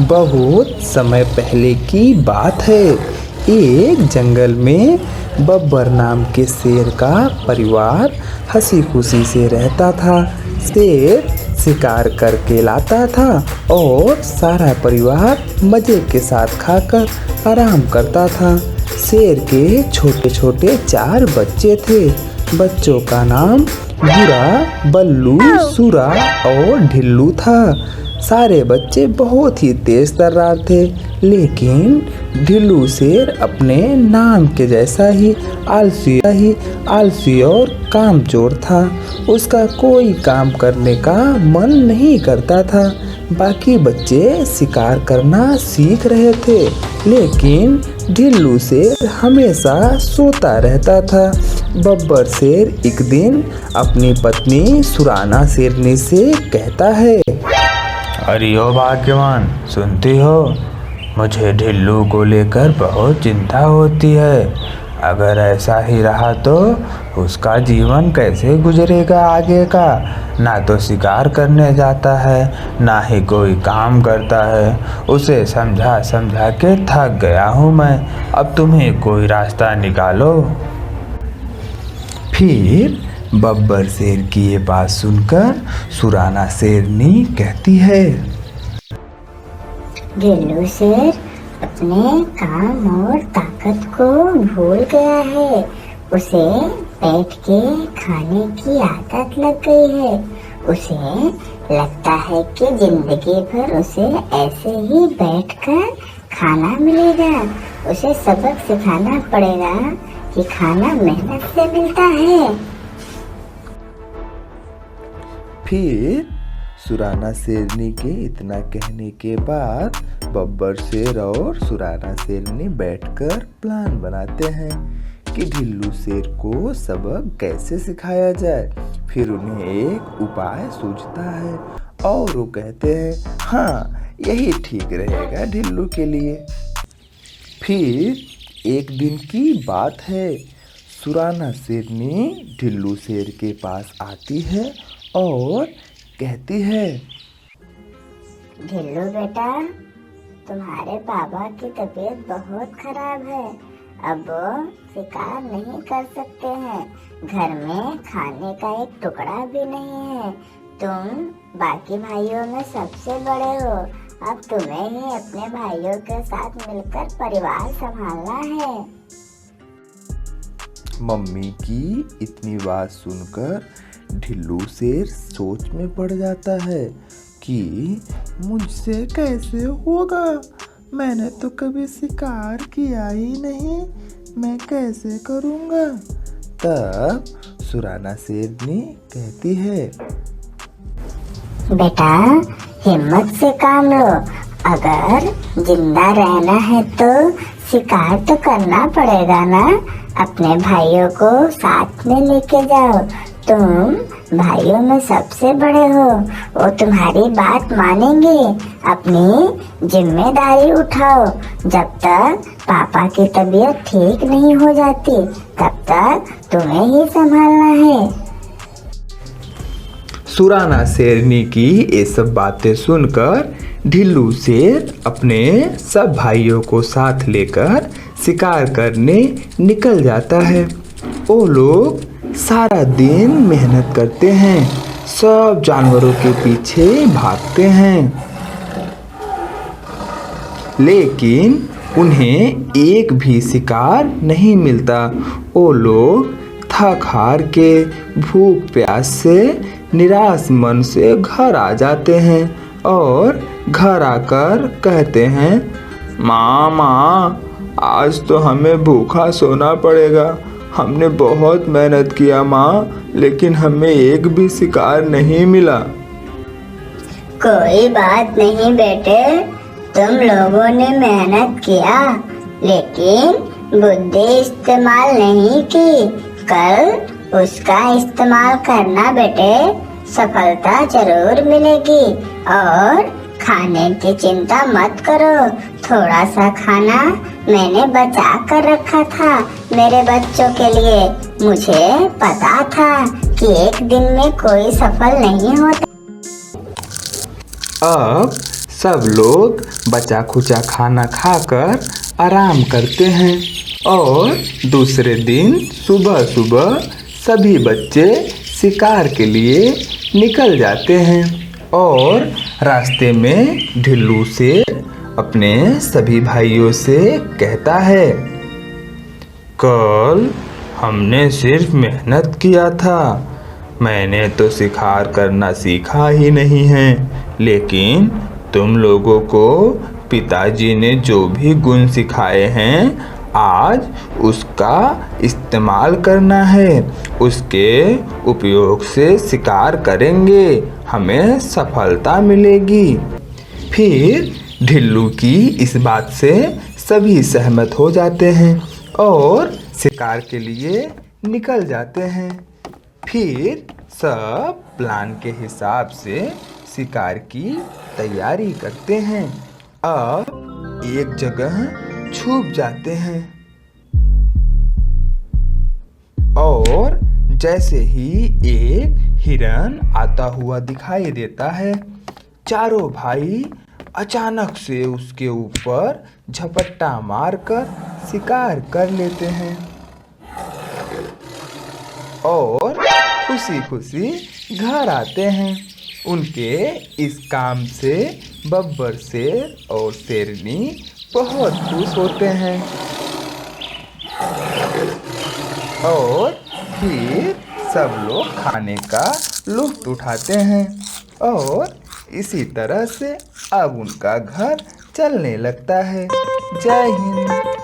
बहुत समय पहले की बात है। एक जंगल में बब्बर नाम के शेर का परिवार हंसी खुशी से रहता था। शेर शिकार करके लाता था और सारा परिवार मजे के साथ खाकर आराम करता था। शेर के छोटे छोटे 4 बच्चे थे। बच्चों का नाम बुरा, बल्लू, सुरा और ढिल्लू था। सारे बच्चे बहुत ही तेज तर्रार थे, लेकिन ढिल्लू शेर अपने नाम के जैसा ही आलसी और कामचोर था। उसका कोई काम करने का मन नहीं करता था। बाकी बच्चे शिकार करना सीख रहे थे, लेकिन ढिल्लू शेर हमेशा सोता रहता था। बब्बर शेर एक दिन अपनी पत्नी सुराना शेरनी से कहता है, अरे ओ भाग्यवान, सुनती हो? मुझे ढिल्लू को लेकर बहुत चिंता होती है। अगर ऐसा ही रहा तो उसका जीवन कैसे गुजरेगा आगे का। ना तो शिकार करने जाता है, ना ही कोई काम करता है। उसे समझा समझा के थक गया हूँ मैं। अब तुम्हें कोई रास्ता निकालो। फिर बब्बर शेर की ये बात सुनकर सुराना शेरनी कहती है, ढिल्लू शेर अपने काम और ताकत को भूल गया है। उसे बैठ के खाने की आदत लग गई है। उसे लगता है कि जिंदगी भर उसे ऐसे ही बैठकर खाना मिलेगा। उसे सबक सिखाना पड़ेगा कि खाना मेहनत से मिलता है। फिर सुराना शेरनी के इतना कहने के बाद बब्बर शेर और सुराना शेरनी बैठकर प्लान बनाते हैं कि ढिल्लू शेर को सबक कैसे सिखाया जाए। फिर उन्हें एक उपाय सूझता है और वो कहते हैं, हाँ यही ठीक रहेगा ढिल्लू के लिए। फिर एक दिन की बात है। सुराना शेरनी ढिल्लू शेर के पास आती है और कहती है, ढिल्लू बेटा, तुम्हारे पापा की तबीयत बहुत खराब है। अब वो शिकार नहीं कर सकते हैं। घर में खाने का एक टुकड़ा भी नहीं है। तुम बाकी भाइयों में सबसे बड़े हो। अब तुम्हें ही अपने भाइयों के साथ मिलकर परिवार संभालना है। मम्मी की इतनी बात सुनकर ढिल्लू शेर सोच में पड़ जाता है कि मुझसे कैसे होगा। मैंने तो कभी शिकार किया ही नहीं, मैं कैसे करूँगा। तब सुराना शेरनी कहती है, बेटा, हिम्मत से काम लो। अगर जिंदा रहना है तो शिकार तो करना पड़ेगा ना। अपने भाइयों को साथ में लेके जाओ। तुम भाइयों में सबसे बड़े हो, वो तुम्हारी बात मानेंगे। अपनी जिम्मेदारी उठाओ। जब तक पापा की तबीयत ठीक नहीं हो जाती, तब तक तुम्हें ही संभालना है। सुराना शेरनी की ये सब बातें सुनकर ढिल्लू शेर अपने सब भाइयों को साथ लेकर शिकार करने निकल जाता है। वो लोग सारा दिन मेहनत करते हैं, सब जानवरों के पीछे भागते हैं, लेकिन उन्हें एक भी शिकार नहीं मिलता। वो लोग थक हार के भूख प्यास से निराश मन से घर आ जाते हैं और घर आकर कहते हैं, माँ, आज तो हमें भूखा सोना पड़ेगा। हमने बहुत मेहनत किया माँ, लेकिन हमें एक भी शिकार नहीं मिला। कोई बात नहीं बेटे, तुम लोगों ने मेहनत किया, लेकिन बुद्धि इस्तेमाल नहीं की। कल उसका इस्तेमाल करना बेटे, सफलता जरूर मिलेगी। और खाने की चिंता मत करो। थोड़ा सा खाना मैंने बचा कर रखा था मेरे बच्चों के लिए। मुझे पता था कि एक दिन में कोई सफल नहीं होता। अब सब लोग बचा खुचा खाना खाकर आराम करते हैं और दूसरे दिन सुबह सुबह सभी बच्चे शिकार के लिए निकल जाते हैं और रास्ते में ढिल्लू शेर अपने सभी भाइयों से कहता है, कल हमने सिर्फ मेहनत किया था, मैंने तो शिकार करना सीखा ही नहीं है, लेकिन तुम लोगों को पिताजी ने जो भी गुण सिखाए हैं आज उसका इस्तेमाल करना है, उसके उपयोग से शिकार करेंगे, हमें सफलता मिलेगी। फिर ढिल्लू की इस बात से सभी सहमत हो जाते हैं और शिकार के लिए निकल जाते हैं। फिर सब प्लान के हिसाब से शिकार की तैयारी करते हैं। अब एक जगह छुप जाते हैं और जैसे ही एक हिरन आता हुआ दिखाई देता है, चारों भाई अचानक से उसके ऊपर झपट्टा मारकर शिकार कर लेते हैं और खुशी खुशी घर आते हैं। उनके इस काम से बब्बर शेर और शेरनी बहुत खुश होते हैं और फिर सब लोग खाने का लुत्फ उठाते हैं और इसी तरह से अब उनका घर चलने लगता है। जय हिंद।